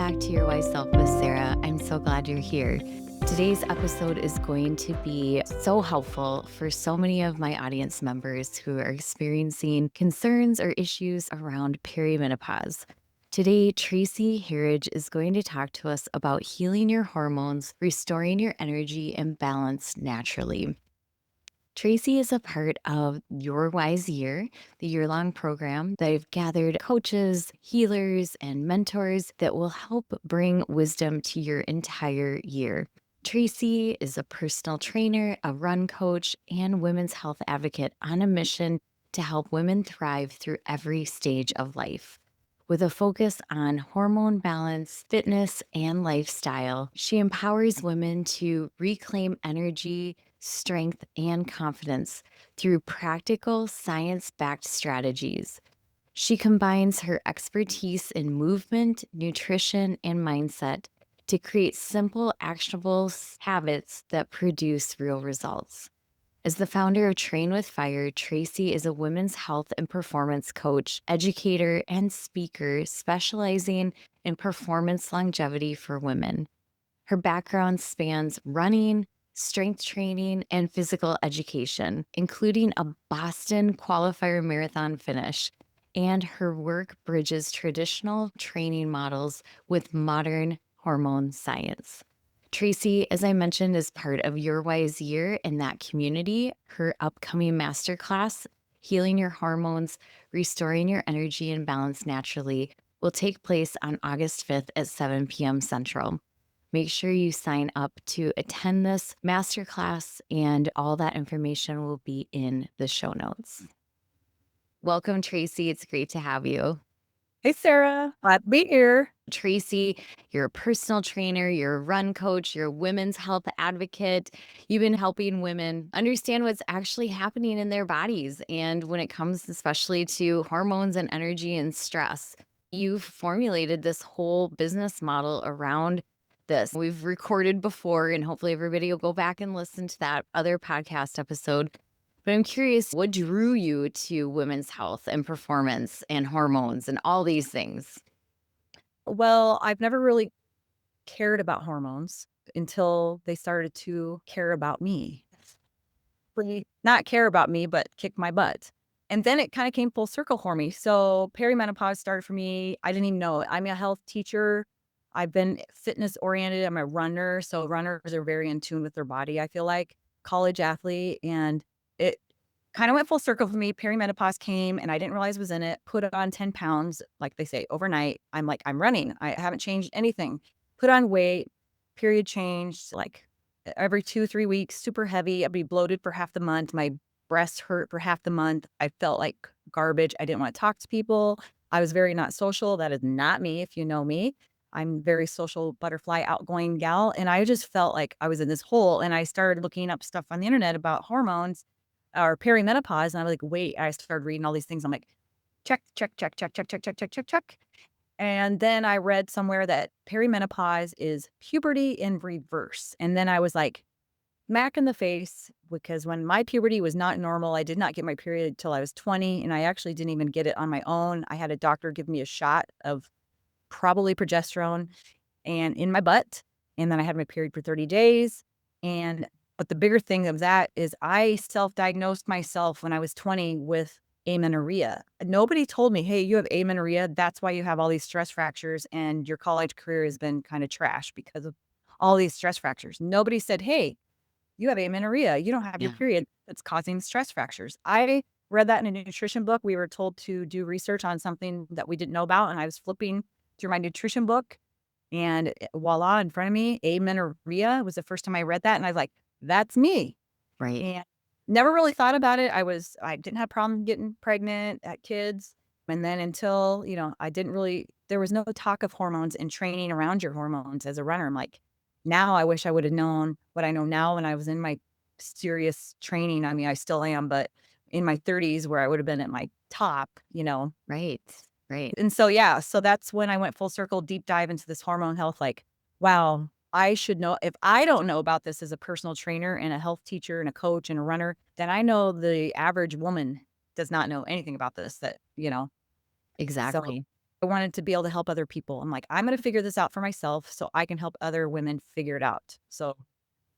back to Your Wise Self with Sara. I'm so glad you're here. Today's episode is going to be so helpful for so many of my audience members who are experiencing concerns or issues around perimenopause. Today, Traci Herridge is going to talk to us about healing your hormones, restoring your energy and balance naturally. Traci is a part of Your Wise Year, the year-long program that I've gathered coaches, healers, and mentors that will help bring wisdom to your entire year. Traci is a personal trainer, a run coach, and women's health advocate on a mission to help women thrive through every stage of life. With a focus on hormone balance, fitness, and lifestyle, she empowers women to reclaim energy, strength, and confidence through practical, science-backed strategies. She combines her expertise in movement, nutrition, and mindset to create simple, actionable habits that produce real results. As the founder of Train with Fire, Traci is a women's health and performance coach, educator, and speaker specializing in performance longevity for women. Her background spans running, strength training, and physical education, including a Boston qualifier marathon finish. And her work bridges traditional training models with modern hormone science. Traci, as I mentioned, is part of Your Wise Year in that community. Her upcoming masterclass, Healing Your Hormones, Restoring Your Energy and Balance Naturally, will take place on August 5th at 7 p.m. Central. Make sure you sign up to attend this masterclass, and all that information will be in the show notes. Welcome, Traci. It's great to have you. Hey, Sara. Glad to be here. Traci, you're a personal trainer, you're a run coach, you're a women's health advocate. You've been helping women understand what's actually happening in their bodies. And when it comes especially to hormones and energy and stress, you've formulated this whole business model around this. We've recorded before, and hopefully everybody will go back and listen to that other podcast episode. But I'm curious, what drew you to women's health and performance and hormones and all these things? Well, I've never really cared about hormones until they started to care about me. Not care about me, but kick my butt. And then it kind of came full circle for me. So perimenopause started for me. I didn't even know it. I'm a health teacher. I've been fitness oriented. I'm a runner. So runners are very in tune with their body, I feel like. College athlete. And it kind of went full circle for me. Perimenopause came and I didn't realize it was in it. Put on 10 pounds, like they say, overnight. I'm like, I'm running. I haven't changed anything. Put on weight, period changed, like every 2-3 weeks, super heavy. I'd be bloated for half the month. My breasts hurt for half the month. I felt like garbage. I didn't want to talk to people. I was very not social. That is not me, if you know me. I'm very social, butterfly, outgoing gal. And I just felt like I was in this hole. And I started looking up stuff on the internet about hormones or perimenopause. And I was like, wait, I started reading all these things. I'm like, check, check, check, check, check, check, check, check, check, check. And then I read somewhere that perimenopause is puberty in reverse. And then I was like, smack in the face, because when my puberty was not normal, I did not get my period till I was 20. And I actually didn't even get it on my own. I had a doctor give me a shot of probably progesterone and in my butt. And then I had my period for 30 days. But the bigger thing of that is I self-diagnosed myself when I was 20 with amenorrhea. Nobody told me, hey, you have amenorrhea. That's why you have all these stress fractures and your college career has been kind of trash because of all these stress fractures. Nobody said, hey, you have amenorrhea. You don't have your Yeah. period. That's causing stress fractures. I read that in a nutrition book. We were told to do research on something that we didn't know about. And I was flipping through my nutrition book and voila, in front of me, amenorrhea was the first time I read that. And I was like, that's me. Right. And never really thought about it. I didn't have problem getting pregnant, at kids. And then until, there was no talk of hormones and training around your hormones as a runner. I'm like, now I wish I would have known what I know now when I was in my serious training. I mean, I still am, but in my 30s where I would have been at my top. Right. Right. And so, yeah, so that's when I went full circle, deep dive into this hormone health. Like, wow, I should know. If I don't know about this as a personal trainer and a health teacher and a coach and a runner, then I know the average woman does not know anything about this, so Exactly. I wanted to be able to help other people. I'm like, I'm going to figure this out for myself so I can help other women figure it out. So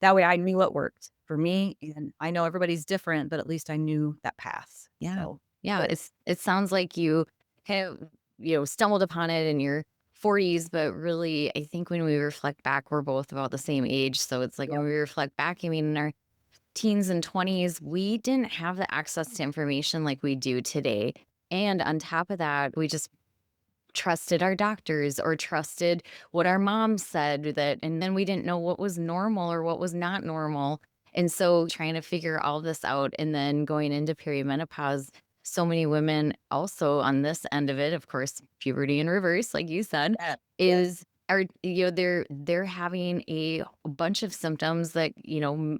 that way I knew what worked for me. And I know everybody's different, but at least I knew that path. Yeah. So Yeah, good. it sounds like you kind of, stumbled upon it in your 40s, but really, I think when we reflect back, we're both about the same age. So it's like when Yep. we reflect back, I mean, in our teens and 20s, we didn't have the access to information like we do today. And on top of that, we just trusted our doctors or trusted what our mom said that, and then we didn't know what was normal or what was not normal. And so trying to figure all this out and then going into perimenopause, so many women also on this end of it, of course, puberty in reverse, like you said, Yeah. Yes. is are they're having a bunch of symptoms that,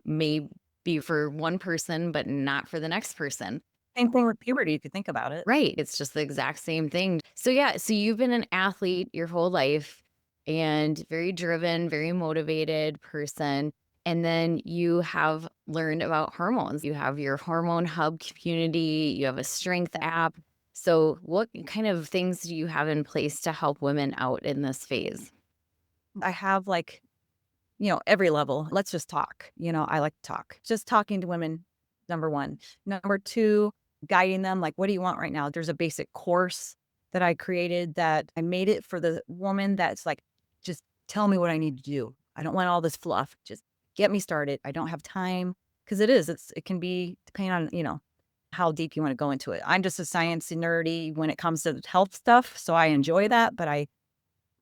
may be for one person but not for the next person. Same thing with puberty, if you think about it. Right, it's just the exact same thing. So, yeah, so you've been an athlete your whole life and very driven, very motivated person, and then you have learned about hormones. You have your hormone hub community, you have a strength app. So, what kind of things do you have in place to help women out in this phase? I have like, every level. Let's just talk. I like to talk. Just talking to women, number one. Number two, guiding them. Like, what do you want right now? There's a basic course that I created that I made it for the woman that's like, just tell me what I need to do. I don't want all this fluff. Just get me started. I don't have time because it can be depending on, how deep you want to go into it. I'm just a science nerdy when it comes to health stuff. So I enjoy that. But I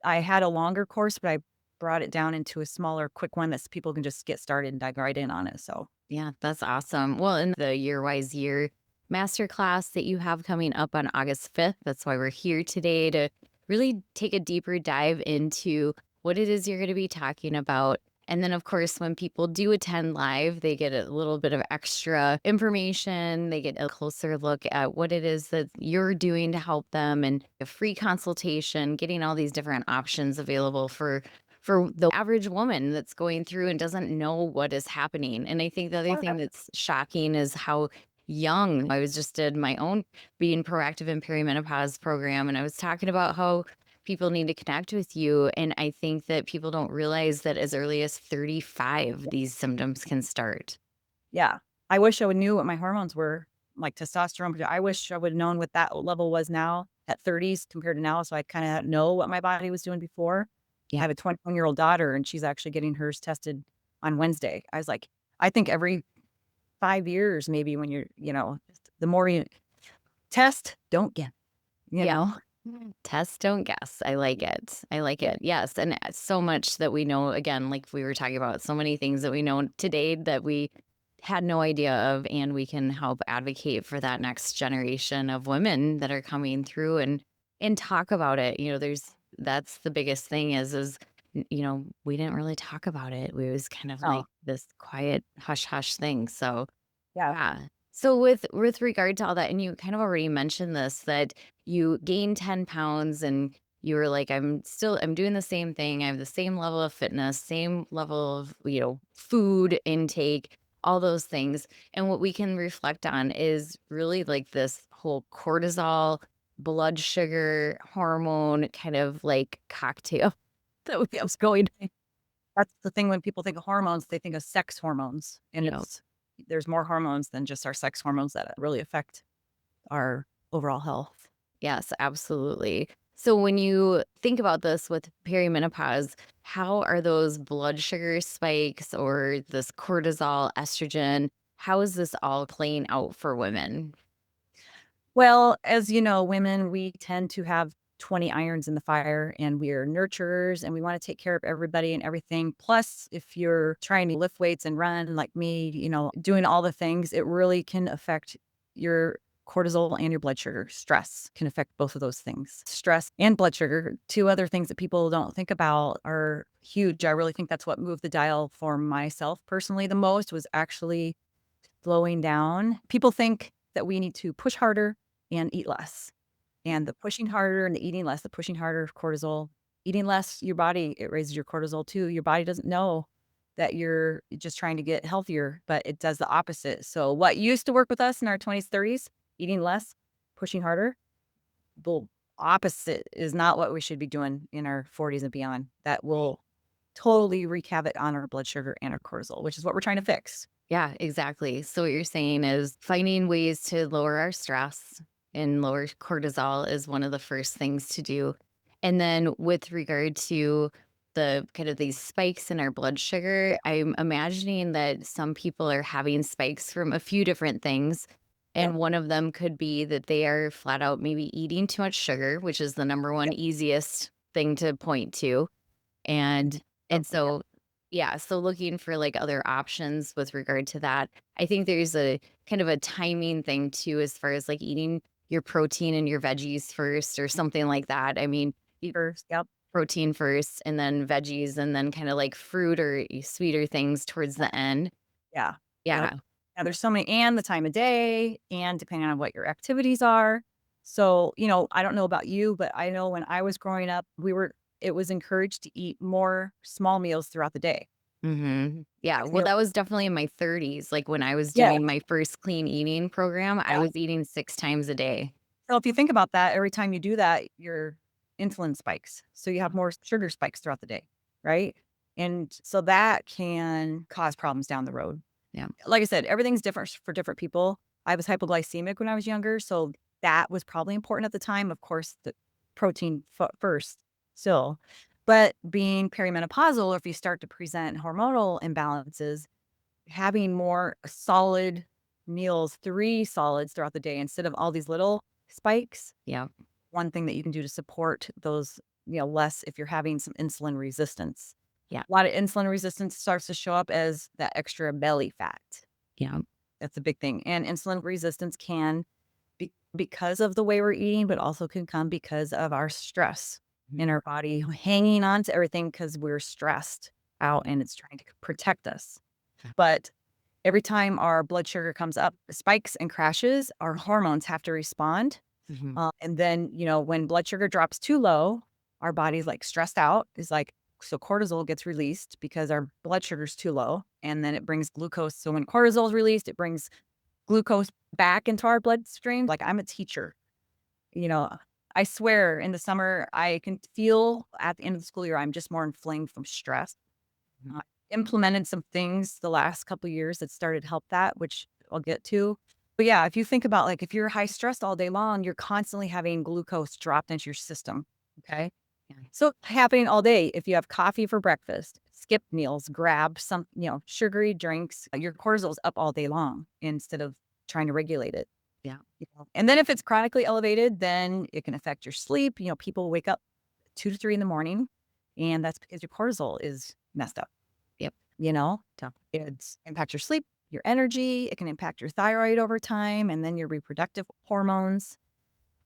had a longer course, but I brought it down into a smaller, quick one that people can just get started and dive right in on it, so Yeah, that's awesome. Well, in the Year Wise Year masterclass that you have coming up on August 5th, that's why we're here today to really take a deeper dive into what it is you're going to be talking about. And then, of course, when people do attend live, they get a little bit of extra information. They get a closer look at what it is that you're doing to help them and a free consultation, getting all these different options available for the average woman that's going through and doesn't know what is happening. And I think the other yeah. thing that's shocking is how young I was just did my own being proactive in perimenopause program. And I was talking about how people need to connect with you. And I think that people don't realize that as early as 35, these symptoms can start. Yeah. I wish I would knew what my hormones were, like testosterone. I wish I would've known what that level was now at 30s compared to now, so I kinda know what my body was doing before. I Yeah. have a 21-year-old daughter, and she's actually getting hers tested on Wednesday. I was like, I think every 5 years, maybe when you're just the more you test, don't get, you Yeah. know? Test, don't guess. I like it. I like Yeah. it. Yes. And so much that we know, again, like we were talking about, so many things that we know today that we had no idea of. And we can help advocate for that next generation of women that are coming through and talk about it. That's the biggest thing we didn't really talk about it. We was kind of Oh, like this quiet hush hush thing. So yeah. yeah. So with regard to all that, and you kind of already mentioned this, that you gained 10 pounds and you were like, I'm doing the same thing. I have the same level of fitness, same level of, food intake, all those things. And what we can reflect on is really like this whole cortisol, blood sugar, hormone kind of like cocktail that was going, That's the thing when people think of hormones, they think of sex hormones, and you know, there's more hormones than just our sex hormones that really affect our overall health. Yes, absolutely. So when you think about this with perimenopause, how are those blood sugar spikes or this cortisol, estrogen, how is this all playing out for women? Well, as you know, women, we tend to have 20 irons in the fire and we're nurturers and we want to take care of everybody and everything. Plus, if you're trying to lift weights and run like me, doing all the things, it really can affect your cortisol and your blood sugar. Stress can affect both of those things. Stress and blood sugar, two other things that people don't think about, are huge. I really think that's what moved the dial for myself personally the most, was actually slowing down. People think that we need to push harder and eat less. And the pushing harder and the eating less, the pushing harder cortisol, eating less, your body, it raises your cortisol too. Your body doesn't know that you're just trying to get healthier, but it does the opposite. So what used to work with us in our 20s, 30s, eating less, pushing harder, will Opposite is not what we should be doing in our 40s and beyond. That will totally wreak havoc on our blood sugar and our cortisol, which is what we're trying to fix. Yeah, exactly. So what you're saying is finding ways to lower our stress and lower cortisol is one of the first things to do. And then with regard to the kind of these spikes in our blood sugar, I'm imagining that some people are having spikes from a few different things. Yep. And one of them could be that they are flat out maybe eating too much sugar, which is the number one Yep. easiest thing to point to. And Oh, and yeah. so yeah, so looking for, like, other options with regard to that. I think there's a kind of a timing thing too as far as, like, eating your protein and your veggies first or something like that. I mean, eat First, yep. protein first and then veggies and then kinda like fruit or sweeter things towards the end. Yeah. Yep. Yeah. Yeah, there's so many and the time of day and depending on what your activities are. So, I don't know about you, but I know when I was growing up, it was encouraged to eat more small meals throughout the day. Mhm. Yeah, Size well, meal. that was definitely in my 30s, like, when I was Yeah. doing my first clean eating program, I Yeah. was eating 6 times a day. So if you think about that, every time you do that, your insulin spikes. So you have more sugar spikes throughout the day, right? And so that can cause problems down the road. Yeah. Like I said, everything's different for different people. I was hypoglycemic when I was younger, so that was probably important at the time. Of course, the protein first still. But being perimenopausal, or if you start to present hormonal imbalances, having more solid meals, 3 solids throughout the day instead of all these little spikes, Yeah. one thing that you can do to support those, less if you're having some insulin resistance. Yeah. A lot of insulin resistance starts to show up as that extra belly fat. Yeah. That's a big thing, and insulin resistance can be because of the way we're eating, but also can come because of our stress Mhm. in our body hanging on to everything because 'cause we're stressed out and it's trying to protect us. Yeah. But every time our blood sugar comes up, spikes and crashes, our hormones have to respond. Mhm. And then, when blood sugar drops too low, our body's like stressed out. Is like, so cortisol gets released because our blood sugar's too low. And then it brings glucose. So when cortisol is released, it brings glucose back into our bloodstream. Like I'm a teacher, you know, I swear in the summer, I can feel at the end of the school year, I'm just more inflamed from stress. Mhm. Uh, Implemented some things the last couple of years that started to help that, which I'll get to. But yeah, if you think about like if you're high stressed all day long, you're constantly having glucose dropped into your system. Okay. Yeah. So happening all day. If you have coffee for breakfast, skip meals, grab some, sugary drinks, your cortisol's up all day long instead of trying to regulate it. Yeah. And then if it's chronically elevated, then it can affect your sleep. People wake up 2 to 3 in the morning, and that's because your cortisol is messed up. Yep. You know, Tough. it's impact your sleep, your energy, it can impact your thyroid over time, and then your reproductive hormones,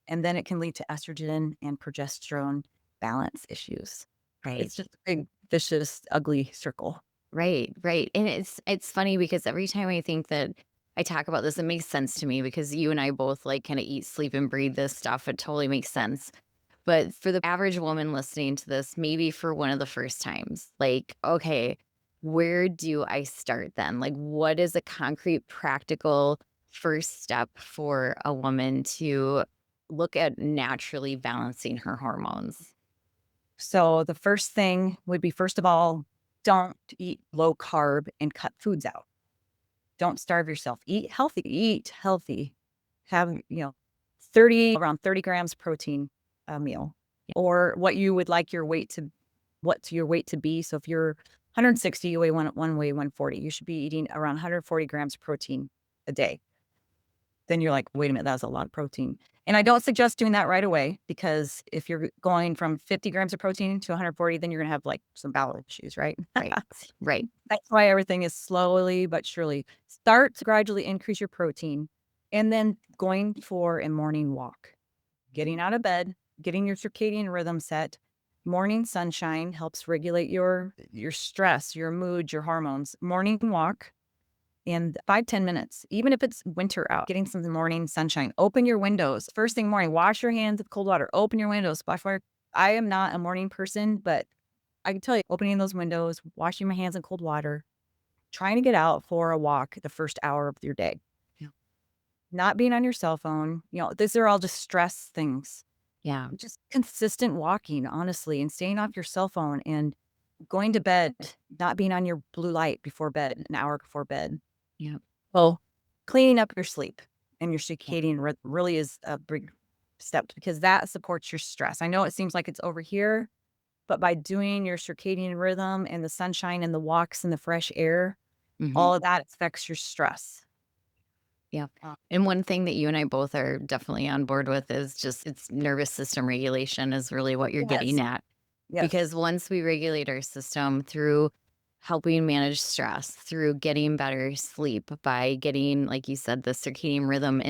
and then it can lead to estrogen and progesterone balance issues. Right. It's just a big, vicious, ugly circle. Right, right, and it's funny because every time I think that I talk about this, it makes sense to me because you and I both, like, kinda eat, sleep, and breathe this stuff, it totally makes sense. But for the average woman listening to this, maybe for one of the first times, like, okay, where do I start then? Like, what is a concrete, practical first step for a woman to look at naturally balancing her hormones? So the first thing would be, first of all, don't eat low carb and cut foods out. Don't starve yourself. Eat healthy. Eat healthy. Have, around 30 grams protein a meal, Yeah, or what's your weight to be. So if you're 160, you weigh one weigh 140. You should be eating around 140 grams protein a day. Then you're like, wait a minute, that's a lot of protein. And I don't suggest doing that right away because if you're going from 50 grams of protein to 140, then you're going to have like some bowel issues, right? right, right, That's why everything is slowly but surely. Start to gradually increase your protein and then going for a morning walk, getting out of bed, getting your circadian rhythm set. Morning sunshine helps regulate your stress, your mood, your hormones. Morning walk in 5-10 minutes, even if it's winter out, getting some morning sunshine. Open your windows. First thing morning, wash your hands with cold water. Open your windows. Before I am not a morning person, but I can tell you, opening those windows, washing my hands in cold water, trying to get out for a walk the first hour of your day. yeah, Not being on your cell phone. These are all just stress things. Yeah. Just consistent walking, honestly, and staying off your cell phone and going to bed, not being on your blue light before bed, an hour before bed. Yeah. Well, cleaning up your sleep and your Yeah. circadian really is a big step because that supports your stress. I know it seems like it's over here, but by doing your circadian rhythm and the sunshine and the walks and the fresh air, Mhm. all of that affects your stress. Yeah. Uh, And one thing that you and I both are definitely on board with is just it's nervous system regulation is really what you're getting yes. at. Yes. Because once we regulate our system through helping manage stress, through getting better sleep, by getting, like you said, the circadian rhythm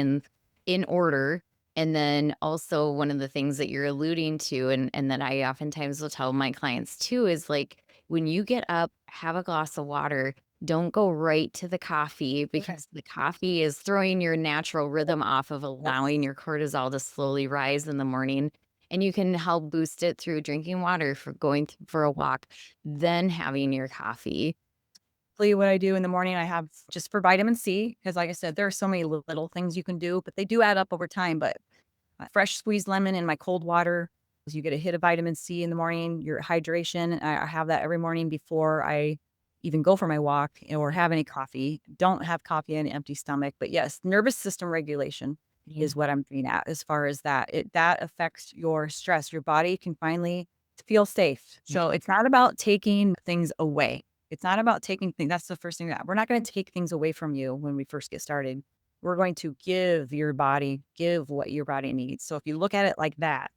in order. And then also one of the things that you're alluding to, and that I oftentimes will tell my clients too, is like when you get up, have a glass of water. Don't go right to the coffee Okay. because the coffee is throwing your natural rhythm off of Yes. allowing your cortisol to slowly rise in the morning, and you can help boost it through drinking water, for going for a walk, then having your coffee. What I do in the morning, I have just for vitamin C, because like I said, there are so many little things you can do, but they do add up over time. But fresh squeezed lemon in my cold water, so you get a hit of vitamin C in the morning, your hydration. I have that every morning before I even go for my walk or have any coffee. Don't have coffee on an empty stomach. But yes, nervous system regulation Yeah. is what I'm getting at as far as that. That affects your stress. Your body can finally feel safe. Yeah. So it's not about taking things away. It's not about taking things. That's the first thing that we're not going to take things away from you when we first get started. We're going to give what your body needs. So if you look at it like that,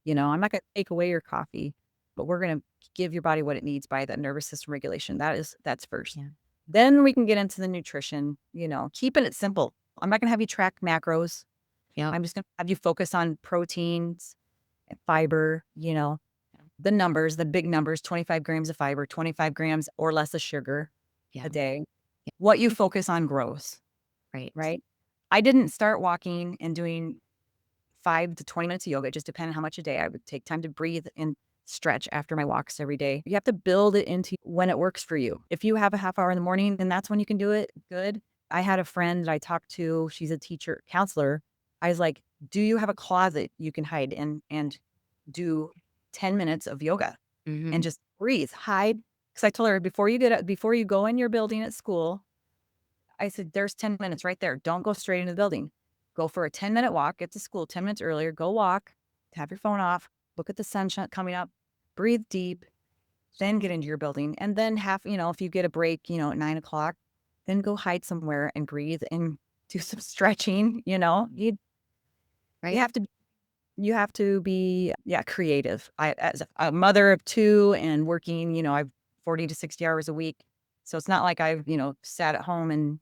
I'm not going to take away your coffee, but we're going to give your body what it needs by the nervous system regulation. That's first. Yeah. Then we can get into the nutrition, keeping it simple. I'm not going to have you track macros. Yep. I'm just going to have you focus on proteins and fiber, the numbers, the big numbers, 25 grams of fiber, 25 grams or less of sugar Yeah. a day. Yeah. What you focus on grows, Right. right? I didn't start walking and doing 5 to 20 minutes of yoga. It just depended how much a day. I would take time to breathe and stretch after my walks every day. You have to build it into when it works for you. If you have a half hour in the morning, then that's when you can do it. Good. I had a friend that I talked to. She's a teacher, counselor. I was like, do you have a closet you can hide and do 10 minutes of yoga and Mhm. just breathe, hide? Because I told her before you get up, before you go in your building at school, I said, there's 10 minutes right there. Don't go straight into the building. Go for a 10-minute walk. Get to school 10 minutes earlier. Go walk, have your phone off, look at the sunshine coming up, breathe deep, then get into your building. And then if you get a break, at 9 o'clock, then go hide somewhere and breathe and do some stretching. You Right. have to be, yeah, creative. As a mother of two and working, I've 40 to 60 hours a week. So it's not like I've, sat at home and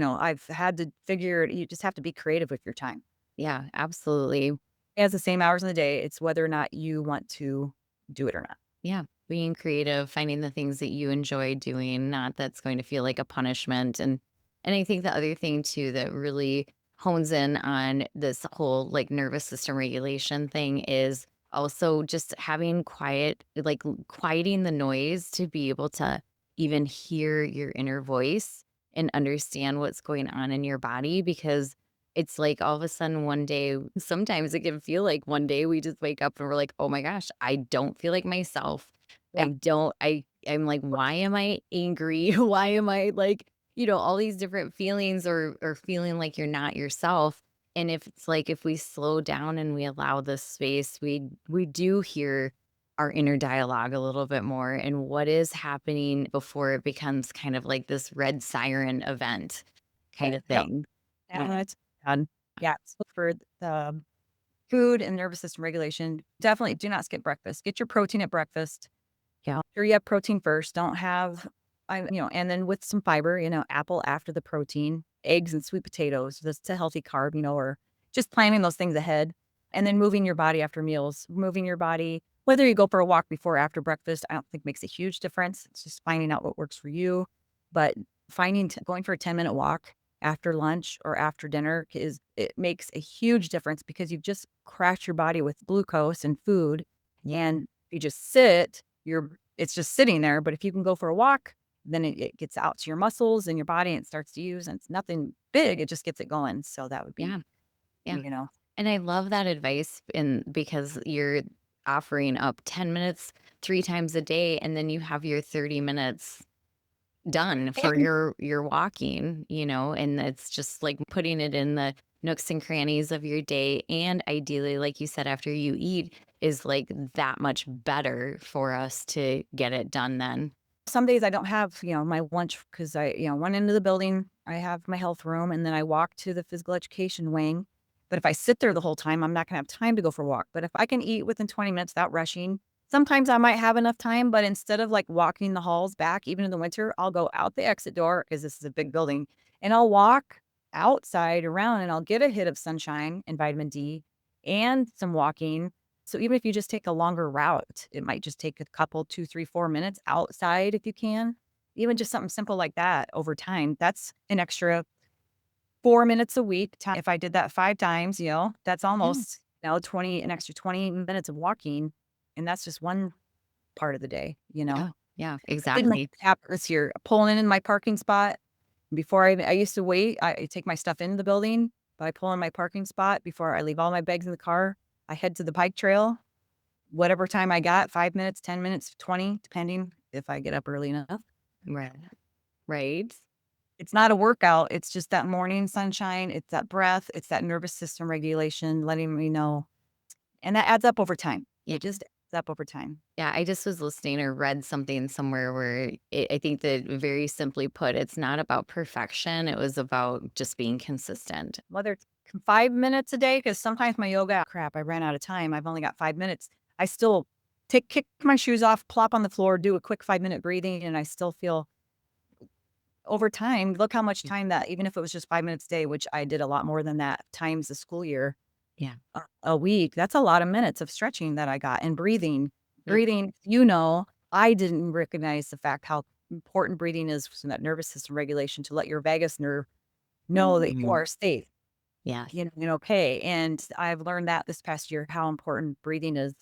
I've had to figure you just have to be creative with your time. Yeah, absolutely. It has the same hours in the day. It's whether or not you want to do it or not. Yeah, being creative, finding the things that you enjoy doing, not that's going to feel like a punishment. And I think the other thing too that really hones in on this whole like nervous system regulation thing is also just having quiet, like quieting the noise to be able to even hear your inner voice and understand what's going on in your body, because it's like all of a sudden one day, sometimes it can feel like one day we just wake up and we're like, "Oh my gosh, I don't feel like myself. Yeah. I'm like, why am I angry? Why am I like, all these different feelings, or feeling like you're not yourself." And if it's like if we slow down and we allow this space, we do hear our inner dialogue a little bit more and what is happening before it becomes kind of like this red siren event kind of Yep. thing. And it's done. Yeah. So for the food and nervous system regulation, definitely do not skip breakfast. Get your protein at breakfast. Yeah. Sure you have protein first. Don't have and then with some fiber, apple after the protein, eggs and sweet potatoes. That's a healthy carb, or just planning those things ahead. And then moving your body after meals, moving your body, whether you go for a walk before or after breakfast, I don't think makes a huge difference. It's just finding out what works for you. But going for a 10-minute walk after lunch or after dinner it makes a huge difference because you've just crashed your body with glucose and food. And if you just it's just sitting there. But if you can go for a walk, then it gets out to your muscles and your body and it starts to use, and it's nothing big. It just gets it going. So that would be, Yeah. Yeah. you know. And I love that advice because you're offering up 10 minutes 3 times a day, and then you have your 30 minutes done for And your walking, and it's just like putting it in the nooks and crannies of your day. And ideally, like you said, after you eat is like that much better for us to get it done then. some days I don't have, my lunch because one end of the building, I have my health room, and then I walk to the physical education wing. But if I sit there the whole time, I'm not gonna have time to go for a walk. But if I can eat within 20 minutes without rushing, sometimes I might have enough time, but instead of like walking the halls back, even in the winter, I'll go out the exit door because this is a big building, and I'll walk outside around and I'll get a hit of sunshine and vitamin D and some walking. So even if you just take a longer route, it might just take a couple, 2, 3, 4 minutes outside if you can. Even just something simple like that over time, that's an extra 4 minutes a week. If I did that 5 times, that's Yeah. almost, 20 an extra 20 minutes of walking, and that's just one part of the day, you know? Yeah. Yeah, I did my exactly. habit this year, pulling in my parking spot before I used to wait. I take my stuff into the building, but I pull in my parking spot before I leave all my bags in the car. I head to the bike trail. Whatever time I got, 5 minutes, 10 minutes, 20, depending if I get up early enough. Right. Right. It's not a workout, it's just that morning sunshine, it's that breath, it's that nervous system regulation letting me know, and that adds up over time. Yeah. It just adds up over time. Yeah, I just was listening or read something somewhere where I think that very simply put, it's not about perfection. It was about just being consistent. Whether it's 5 minutes a day, because sometimes my yoga crap, I ran out of time, I've only got 5 minutes. I still kick my shoes off, plop on the floor, do a quick 5-minute breathing, and I still feel over time, look how much time that even if it was just 5 minutes a day, which I did a lot more than that times the school year, Yeah. a week, that's a lot of minutes of stretching that I got and breathing. Yeah. Breathing, I didn't recognize the fact how important breathing is for that nervous system regulation to let your vagus nerve know that you Mhm. are safe, Yes. and okay. And I've learned that this past year how important breathing is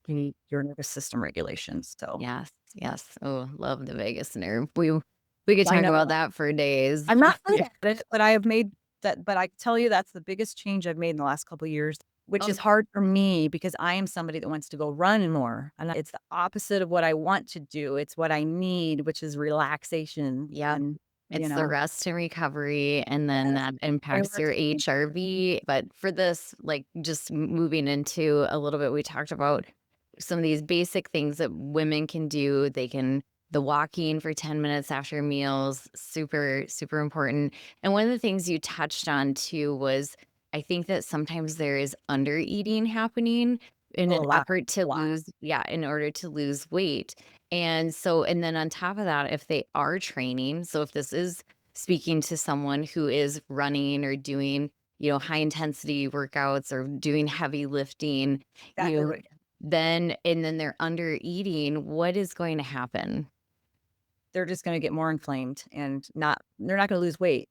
to your nervous system regulation. So Yes. Yes. Oh, love the vagus nerve. We could I talk know about that for days. I'm not good Yeah. at it, but I have made that. But I tell you, that's the biggest change I've made in the last couple of years, which Oh, is hard for me because I am somebody that wants to go run more. And it's the opposite of what I want to do. It's what I need, which is relaxation. yeah. And, It's the rest and recovery, and then yes, that impacts your priority. HRV. But for this, like just moving into a little bit, we talked about some of these basic things that women can do. The walking for 10 minutes after meals, super, super important. And one of the things you touched on too was I think that sometimes there is under eating happening in Oh, an effort a to lot. lose, yeah, in order to lose weight. And then on top of that, if they are training, so if this is speaking to someone who is running or doing, high intensity workouts or doing heavy lifting, you Exactly know, right. then they're under eating, what is going to happen? They're just going to get more inflamed and they're not going to lose weight.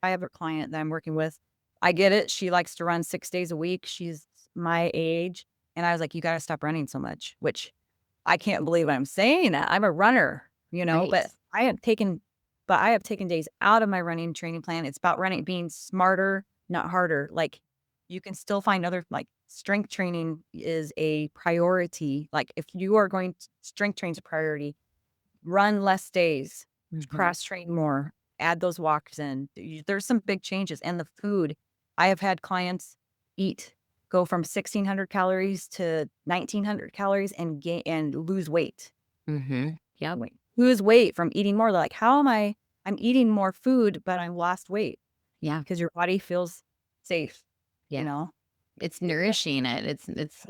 I have a client that I'm working with. I get it. She likes to run 6 days a week. She's my age. And I was like, you got to stop running so much, which I can't believe I'm saying that. I'm a runner, Right. but I have taken days out of my running training plan. It's about running, being smarter, not harder. Like you can still find other like strength training is a priority. Like if you are going to strength train's a priority, run less days, Mhm. cross train more, add those walks in. There's some big changes. And the food, I have had clients go from 1,600 calories to 1,900 calories and gain and lose weight. Mhm. Yep. Lose weight from eating more. They're like, how am I'm eating more food, but I'm lost weight Yeah. because your body feels safe, you Yeah. know? It's Yeah. nourishing it.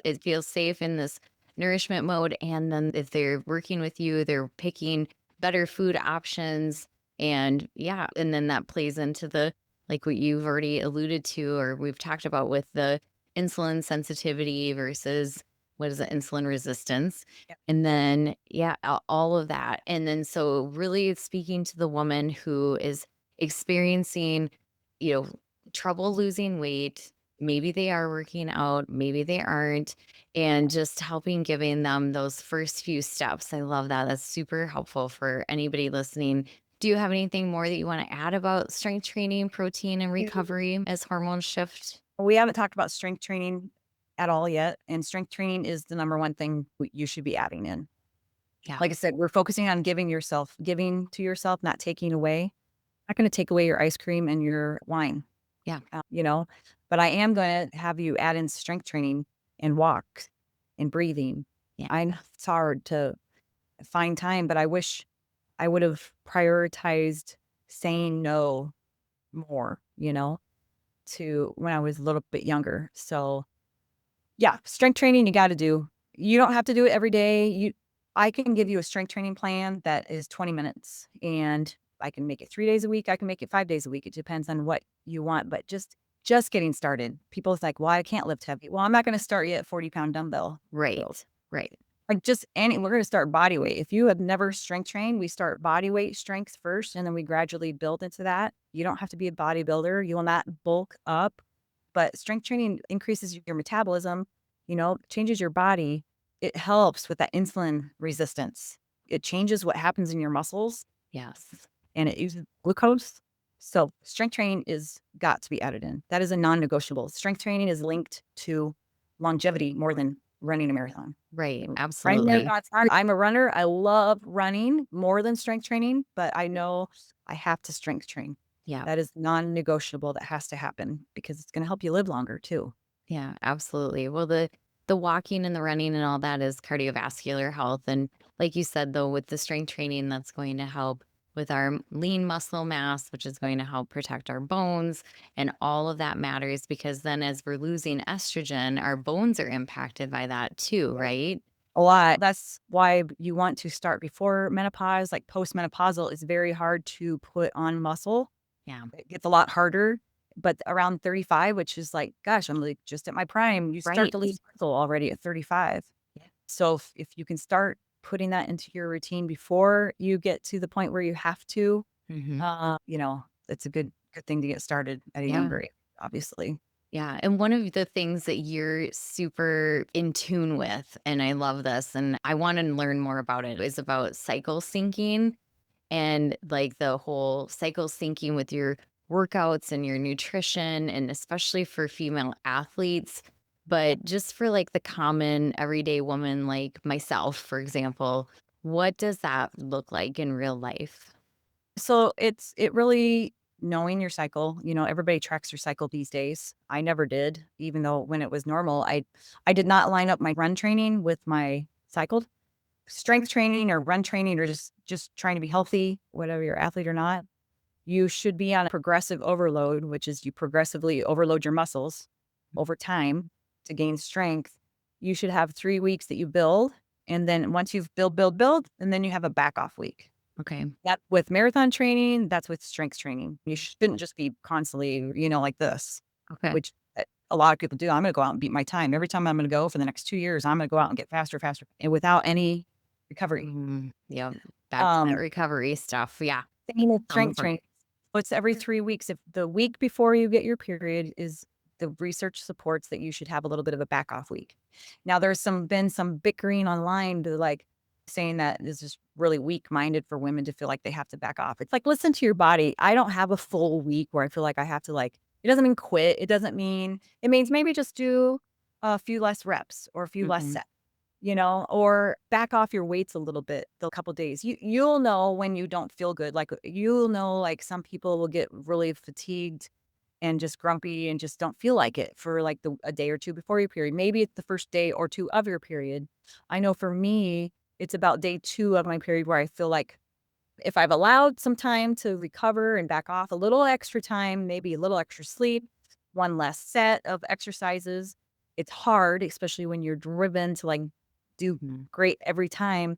It feels safe in this nourishment mode, and then if they're working with you, they're picking better food options, and yeah, and then that plays into the like what you've already alluded to or we've talked about with the insulin sensitivity versus what is it, insulin resistance. Yeah. And then yeah, all of that. And then so really speaking to the woman who is experiencing, you know, trouble losing weight. Maybe they are working out, maybe they aren't, and just helping giving them those first few steps. I love that. That's super helpful for anybody listening. Do you have anything more that you want to add about strength training, protein, and recovery as hormones shift? We haven't talked about strength training at all yet, and strength training is the number one thing you should be adding in. Yeah. Like I said, we're focusing on giving to yourself, not taking away. Not gonna take away your ice cream and your wine, Yeah. you know, but I am gonna have you add in strength training and walk and breathing. Yeah. I know it's hard to find time, but I wish I would have prioritized saying no more, to when I was a little bit younger. So, yeah, strength training you gotta do. You don't have to do it every day. I can give you a strength training plan that is 20 minutes, and I can make it 3 days a week, I can make it 5 days a week. It depends on what you want, but just getting started. People's like, "Well, I can't lift heavy." Well, I'm not gonna start you at 40-pound dumbbell drills. Right. Right. Like, we're gonna start body weight. If you have never strength trained, we start body weight strength first, and then we gradually build into that. You don't have to be a bodybuilder. You will not bulk up, but strength training increases your metabolism, changes your body. It helps with that insulin resistance. It changes what happens in your muscles, Yes. and it uses glucose. So strength training is got to be added in. That is a non-negotiable. Strength training is linked to longevity more than running a marathon. Right. Running Absolutely. marathons hard. I'm a runner. I love running more than strength training, but I know I have to strength train. Yeah. That is non-negotiable. That has to happen because it's going to help you live longer too. Yeah, absolutely. Well, the walking and the running and all that is cardiovascular health. And like you said, though, with the strength training, that's going to help with our lean muscle mass, which is going to help protect our bones. And all of that matters because then as we're losing estrogen, our bones are impacted by that too, right? A lot. That's why you want to start before menopause. Like postmenopausal is very hard to put on muscle. Yeah. It gets a lot harder, but around 35, which is like, gosh, I'm like just at my prime, you start Right. to lose muscle already at 35. Yeah. So if you can start putting that into your routine before you get to the point where you have to, Hmm. it's a good thing to get started at a Yeah. younger age, obviously. Yeah. And one of the things that you're super in tune with, and I love this, and I want to learn more about it, is about cycle syncing and like the whole cycle syncing with your workouts and your nutrition, and especially for female athletes. But just for like the common everyday woman like myself, for example, what does that look like in real life? So it really knowing your cycle, everybody tracks their cycle these days. I never did, even though when it was normal, I did not line up my run training with my cycle. Strength training or run training or just trying to be healthy, whatever you're athlete or not, you should be on a progressive overload, which is you progressively overload your muscles over time to gain strength. You should have 3 weeks that you build, and then once you've build, and then you have a back off week. Okay. That with marathon training, that's with strength training. You shouldn't just be constantly, like this, Okay. which a lot of people do. I'm gonna go out and beat my time. Every time I'm gonna go for the next 2 years, I'm gonna go out and get faster, faster, and without any recovery. Yeah. Back to that Um, recovery stuff. Yeah. Same with So strength important. training. So it's every 3 weeks. If the week before you get your period is the research supports that you should have a little bit of a back off week. Now there's been some bickering online to like saying that is just really weak minded for women to feel like they have to back off. It's like, listen to your body. I don't have a full week where I feel like I have to it doesn't mean quit. It means maybe just do a few less reps or a few less Mhm. sets, or back off your weights a little bit the couple days. You'll know when you don't feel good. Like you'll know, like some people will get really fatigued and just grumpy and just don't feel like it for like a day or two before your period. Maybe it's the first day or two of your period. I know for me, it's about day 2 of my period where I feel like if I've allowed some time to recover and back off, a little extra time, maybe a little extra sleep, one less set of exercises. It's hard, especially when you're driven to like do Mhm. great every time.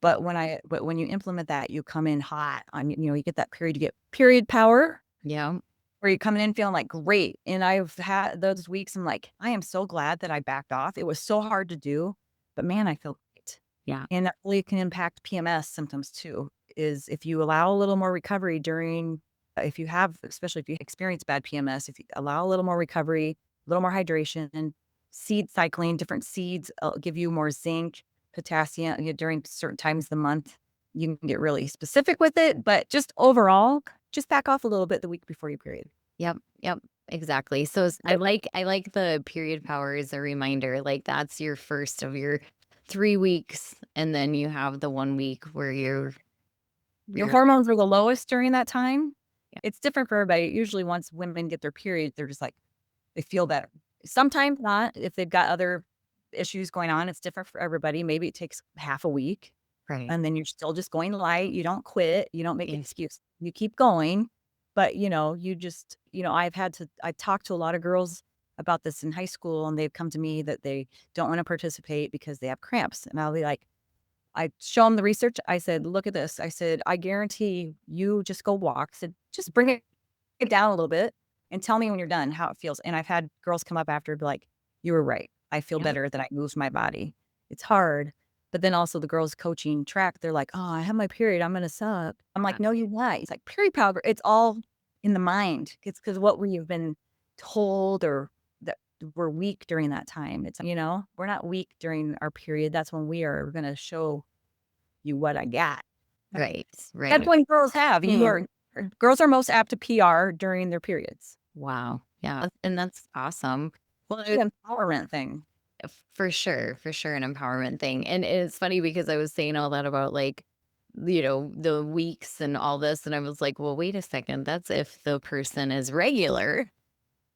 But when you implement that, you come in hot on, you get that period, you get period power Yeah. where you're coming in feeling like great. And I've had those weeks, I'm like, I am so glad that I backed off. It was so hard to do, but man, I feel great. Yeah. And that really can impact PMS symptoms too, is if you allow a little more recovery if you have, especially if you experience bad PMS, if you allow a little more recovery, a little more hydration and seed cycling, different seeds give you more zinc, potassium during certain times of the month. You can get really specific with it, but just overall, just back off a little bit the week before your period. Yep. Yep. exactly. So I like the period power as a reminder. Like that's your first of your 3 weeks, and then you have the 1 week where Your you're hormones are the lowest during that time. yeah, It's different for everybody. Usually once women get their period, they're just like, they feel better. Sometimes not. If they've got other issues going on, it's different for everybody. Maybe it takes half a week right. and then you're still just going light. You don't quit. You don't make Yeah, excuse. You keep going. But, you just, I talked to a lot of girls about this in high school and they've come to me that they don't want to participate because they have cramps. And I'll be like, I show them the research. I said, look at this. I said, I guarantee you just go walk. I said, just bring it down a little bit and tell me when you're done how it feels. And I've had girls come up after and be like, you were right. I feel yeah, better that I moved my body. It's hard. But then also the girls coaching track, they're like, oh, I have my period. I'm going to suck. I'm like, no, you're not. It's like period powder. It's all in the mind. It's because what we've been told or that we're weak during that time. We're not weak during our period. That's when we are going to show you what I got. right, That's right. when girls have. Girls are most apt to PR during their periods. Wow. Yeah, and that's awesome. Well, It's an empowerment thing. for sure, an empowerment thing. And it's funny because I was saying all that about like, the weeks and all this, and I was like, well, wait a second, that's if the person is regular.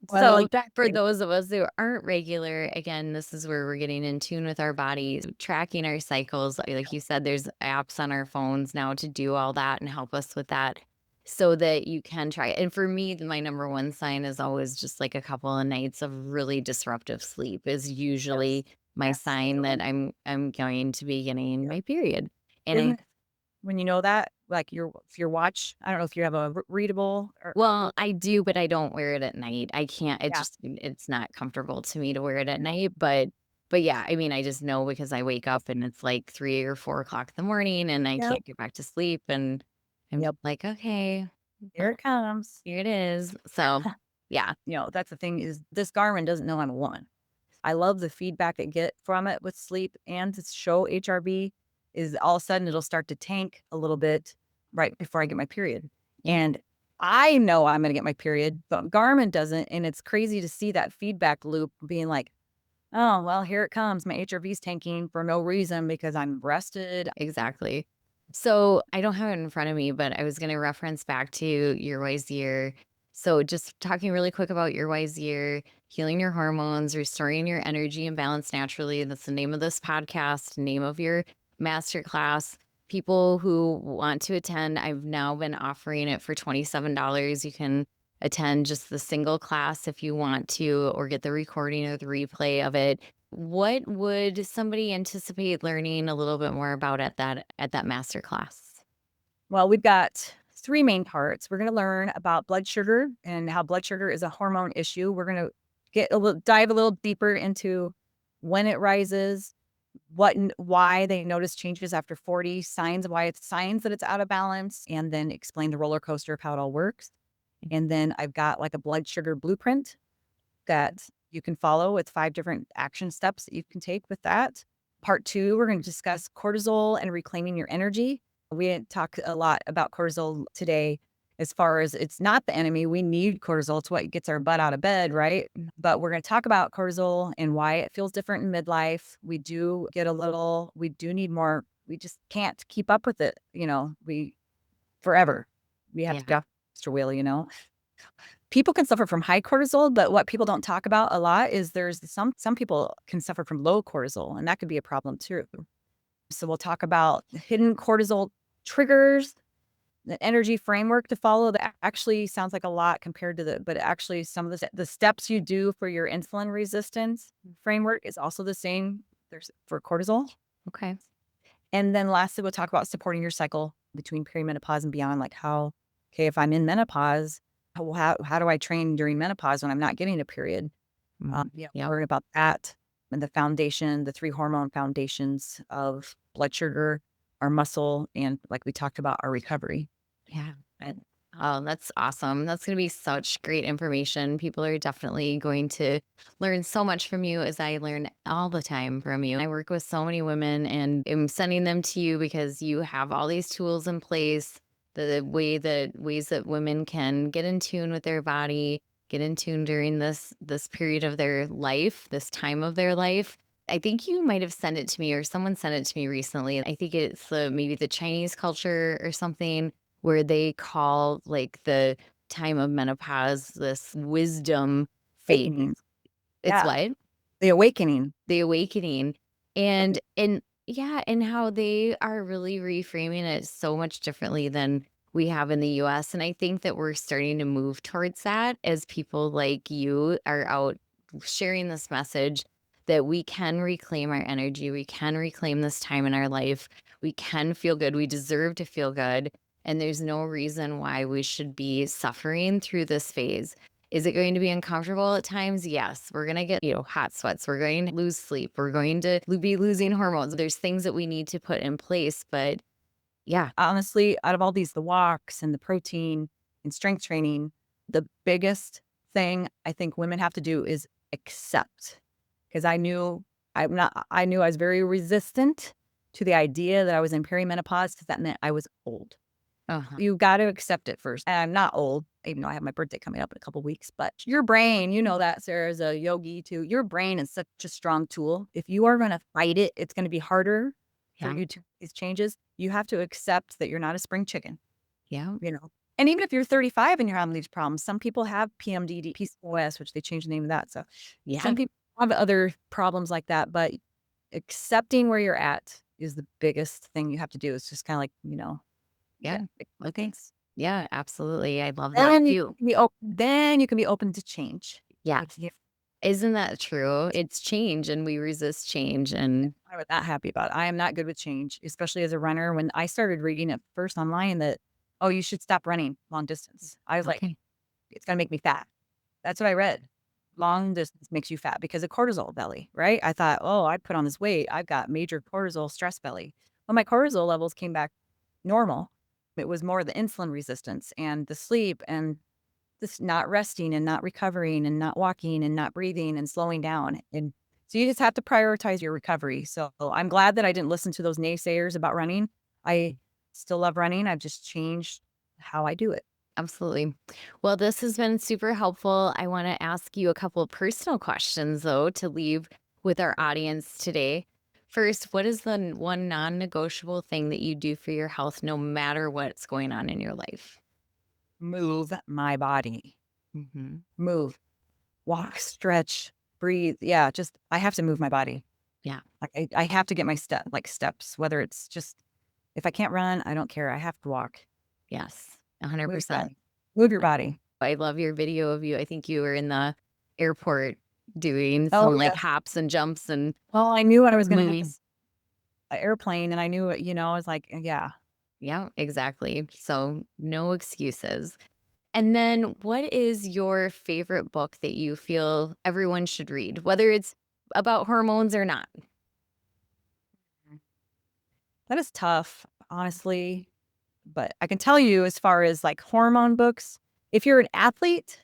Well, So for exactly. those of us who aren't regular, again, this is where we're getting in tune with our bodies, tracking our cycles. Like you said, there's apps on our phones now to do all that and help us with that so that you can try it. And for me, my number one sign is always just like a couple of nights of really disruptive sleep is Yes. usually my That's sign that so I'm going to be getting yeah. my period. And Isn't it when you know that, like, if your watch I don't know if you have a readable or well, I do, but I don't wear it at night. I can't yeah. it's not comfortable to me to wear it at night, but yeah, I mean, I just know because I wake up and it's like 3 or 4 o'clock in the morning and I Yep. can't get back to sleep and I'm Yep. like, "Okay, Here it comes. here it is." So, yeah, That's the thing is this Garmin doesn't know I'm a woman. I love the feedback I get from it with sleep and to show HRB is all of a sudden it'll start to tank a little bit right before I get my period. yeah, And I know I'm going to get my period, but Garmin doesn't. And it's crazy to see that feedback loop being like, oh, well, here it comes. My HRV's tanking for no reason because I'm rested. exactly. So, I don't have it in front of me, but I was gonna reference back to your wise year. So, just talking really quick about your wise year, healing your hormones, restoring your energy and balance naturally. That's the name of this podcast, name of your masterclass. People who want to attend, I've now been offering it for $27. You can attend just the single class if you want to, or get the recording or the replay of it. What would somebody anticipate learning a little bit more about at that master class? Well, we've got three main parts. We're going to learn about blood sugar and how blood sugar is a hormone issue. We're going to dive a little deeper into when it rises, why they notice changes after 40, signs that it's out of balance, and then explain the roller coaster of how it all works. And then I've got like a blood sugar blueprint that you can follow with 5 different action steps that you can take with that. Part 2, we're going to discuss cortisol and reclaiming your energy. We didn't talk a lot about cortisol today as far as it's not the enemy. We need cortisol. It's what gets our butt out of bed, right? But we're going to talk about cortisol and why it feels different in midlife. We do need more. We just can't keep up with it. We forever. We have to Yeah, go extra wheel. People can suffer from high cortisol, but what people don't talk about a lot is there's some people can suffer from low cortisol, and that could be a problem too. So we'll talk about hidden cortisol triggers, the energy framework to follow. That actually sounds like a lot compared to but actually some of the steps you do for your insulin resistance framework is also the same. There's for cortisol. okay. And then lastly, we'll talk about supporting your cycle between perimenopause and beyond, like okay, if I'm in menopause, how do I train during menopause when I'm not getting a period? Mhm. Yeah, Yep. learn about that and the 3 hormone foundations of blood sugar, our muscle, and like we talked about, our recovery. Yeah. And Oh, that's awesome. That's going to be such great information. People are definitely going to learn so much from you as I learn all the time from you. I work with so many women and am sending them to you because you have all these tools in place, the ways that women can get in tune with their body get in tune during this period of their life, this time of their life. I think you might have sent it to me or someone sent it to me recently. I think it's maybe the Chinese culture or something where they call like the time of menopause this wisdom phase. Awakening. It's Yeah. what? The awakening. The awakening. And yeah, and how they are really reframing it so much differently than we have in the US. And I think that we're starting to move towards that as people like you are out sharing this message that we can reclaim our energy, we can reclaim this time in our life, we can feel good, we deserve to feel good, and there's no reason why we should be suffering through this phase. Is it going to be uncomfortable at times? Yes. We're going to get, hot sweats. We're going to lose sleep. We're going to be losing hormones. There's things that we need to put in place. But yeah, Honestly, out of all these, the walks and the protein and strength training, the biggest thing I think women have to do is accept. Because I knew I was very resistant to the idea that I was in perimenopause because that meant I was old. uh-huh. You got to accept it first. And I'm not old, even though I have my birthday coming up in a couple weeks. But your brain, you know that, Sarah, is a yogi too. Your brain is such a strong tool. If you are going to fight it, it's going to be harder for Yeah. you to these changes. You have to accept that you're not a spring chicken, Yeah. you know. And even if you're 35 and you're having these problems, some people have PMDD, PCOS, which they changed the name of that. So Yeah. some people have other problems like that. But accepting where you're at is the biggest thing you have to do. It's just kind of like, Yeah. yeah, Okay. Yeah, absolutely. I love that then you too. can be open then you can be open to change, Yeah. which you Isn't that true? It's change and we resist change. And I was not happy about. I am not good with change, especially as a runner. When I started reading at first online that, "Oh, you should stop running long distance." I was like, okay. "It's gonna make me fat." That's what I read. Long distance makes you fat because of cortisol belly, right? I thought, "Oh, I put on this weight. I've got major cortisol stress belly." When my cortisol levels came back normal, it was more the insulin resistance and the sleep and this not resting and not recovering and not walking and not breathing and slowing down. And so you just have to prioritize your recovery. So I'm glad that I didn't listen to those naysayers about running. I still love running. I've just changed how I do it. Absolutely. Well, this has been super helpful. I want to ask you a couple of personal questions, though, to leave with our audience today. First, what is the one non negotiable thing that you do for your health no matter what's going on in your life? Move my body, Hmm. move, walk, stretch, breathe. Yeah, just I have to move my body. Yeah. Like I have to get my steps, whether it's just if I can't run, I don't care. I have to walk. Yes. Move your 100%. body. Move your body. I love your video of you. I think you were in the airport doing Oh some like yes. hops and jumps and Well, I knew I was gonna have moving. this airplane and I knew it, I was like, yeah. Yeah, exactly. So no excuses. And then what is your favorite book that you feel everyone should read, whether it's about hormones or not? That is tough, honestly, but I can tell you as far as, like, hormone books, if you're an athlete,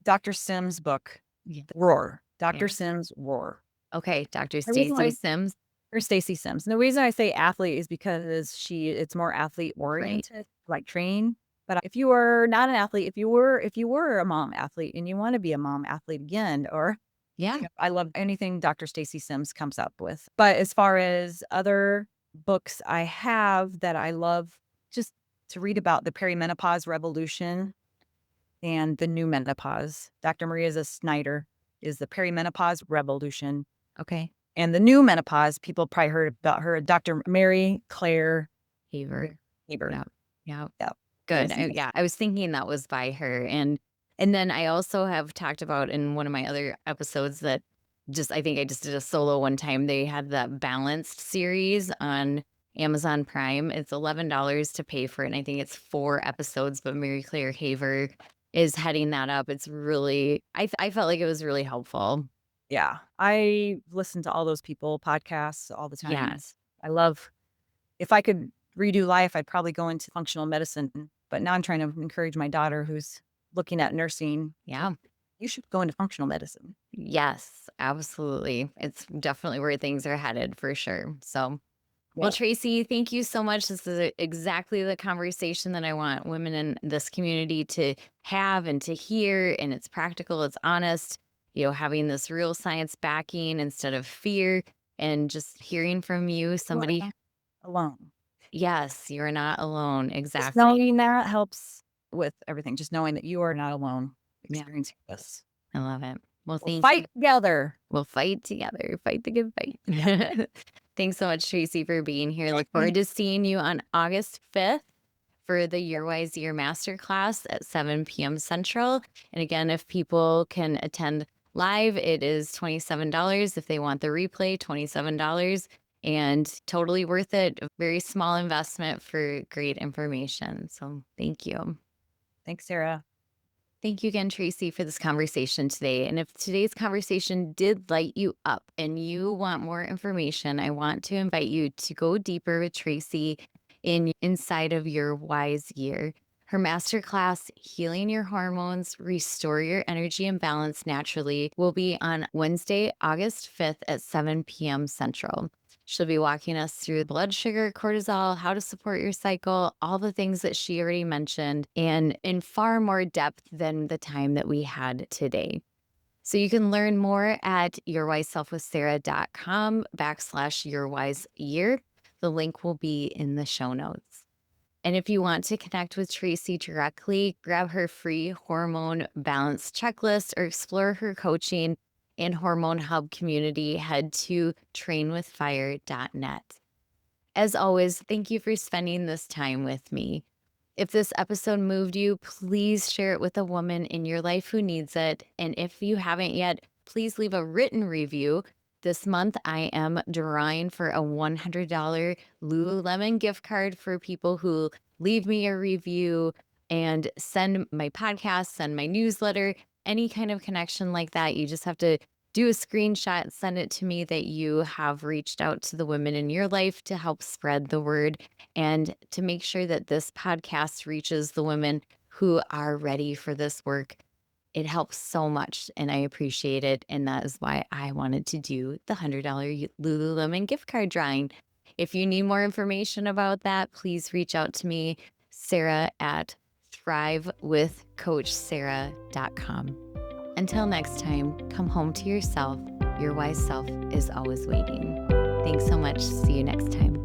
Dr. Sims' book, Yeah. Roar. Yeah. Dr. Sims' Roar. Okay, Dr. The reason Stacy why Sims. or Stacey Sims. And the reason I say athlete is because it's more Right. athlete-oriented, like training. But if you were not an athlete, if you were a mom athlete and you wanna be a mom athlete again, or Yeah. I love anything Dr. Stacey Sims comes up with. But as far as other books I have that I love just to read about the perimenopause revolution and the new menopause. Dr. Maria Snyder is the perimenopause revolution. Okay. And the new menopause, people probably heard about her, Dr. Mary Claire Haver. Haber. Yeah. Yeah. Yeah. Good. Yes, yes. Yeah, I was thinking that was by her. And then I also have talked about in one of my other episodes that just I think I just did a solo one time. They had that balanced series on Amazon Prime. It's $11 to pay for it. And I think it's 4 episodes, but Mary Claire Haver is heading that up. It's really I felt like it was really helpful. Yeah. I listen to all those people podcasts all the time. Yes. I love if I could redo life, I'd probably go into functional medicine, but now I'm trying to encourage my daughter who's looking at nursing. It's like, Yeah. "You should go into functional medicine." Yes, absolutely. It's definitely where things are headed for sure. So Well, Yeah. Traci, thank you so much. This is exactly the conversation that I want women in this community to have and to hear. And it's practical, it's honest, having this real science backing instead of fear, and just hearing from you, You are somebody. not alone. Yes, you're not alone. Just Exactly. knowing that helps with everything. Just knowing that you are not alone Yeah, experiencing this. I love it. Well, We'll thank you. fight together. We'll fight together, fight the good fight. Yeah. Thanks so much, Traci, for being here. Look Thank forward to seeing you on August 5th for the Your Wise Year Masterclass at 7 p.m. Central. And again, if people can attend live, it is $27. If they want the replay, $27. And totally worth it. A very small investment for great information. So thank you. Thanks, Sarah. Thank you again, Traci, for this conversation today. And if today's conversation did light you up and you want more information, I want to invite you to go deeper with Traci inside of Your Wise Year. Her masterclass, Healing Your Hormones, Restore Your Energy and Balance Naturally, will be on Wednesday, August 5th at 7 p.m. Central. She'll be walking us through blood sugar, cortisol, how to support your cycle, all the things that she already mentioned, and in far more depth than the time that we had today. So you can learn more at yourwiseselfwithsarah.com/yourwiseyear. The link will be in the show notes. And if you want to connect with Traci directly, grab her free hormone balance checklist or explore her coaching and Hormone Hub community, head to trainwithfire.net. As always, thank you for spending this time with me. If this episode moved you, please share it with a woman in your life who needs it. And if you haven't yet, please leave a written review. This month, I am drawing for a $100 Lululemon gift card for people who leave me a review and send my podcast, send my newsletter, any kind of connection like that. You just have to do a screenshot, send it to me that you have reached out to the women in your life to help spread the word and to make sure that this podcast reaches the women who are ready for this work. It helps so much and I appreciate it. And that is why I wanted to do the $100 Lululemon gift card drawing. If you need more information about that, please reach out to me, Sarah at thrivewithcoachsarah.com. Until next time, come home to yourself. Your wise self is always waiting. Thanks so much. See you next time.